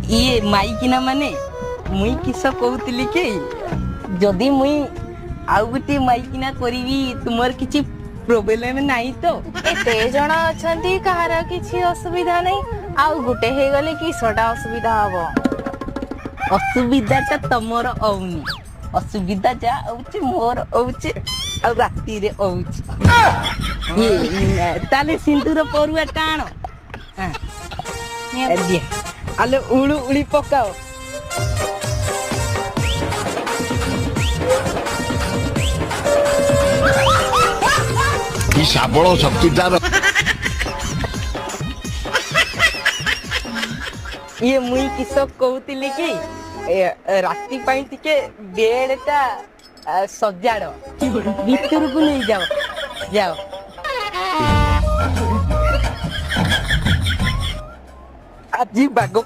ये माइकिना माने मुई किस कहूली कि जदि मुई आउ गोटे माइकिना करी तुमर किछि प्रोब्लेम नहीं तो एते जण अछंती कहार किछि असुविधा नहीं आउ गुटे हे गले कि सडा असुविधा हबो असुविधा तमर औनी असुविधा जा औचे मोर औचे आ राती रे औचे ये ताले सिंदूर परुआ टाण हां दिया आले उळु उळी पकाओ ई साबळ शक्तिदार ये मुई किस कहूली कि राती पाई टिके बेडटा सजाड़ भीतर को नहीं जाओ जाओ आज बाग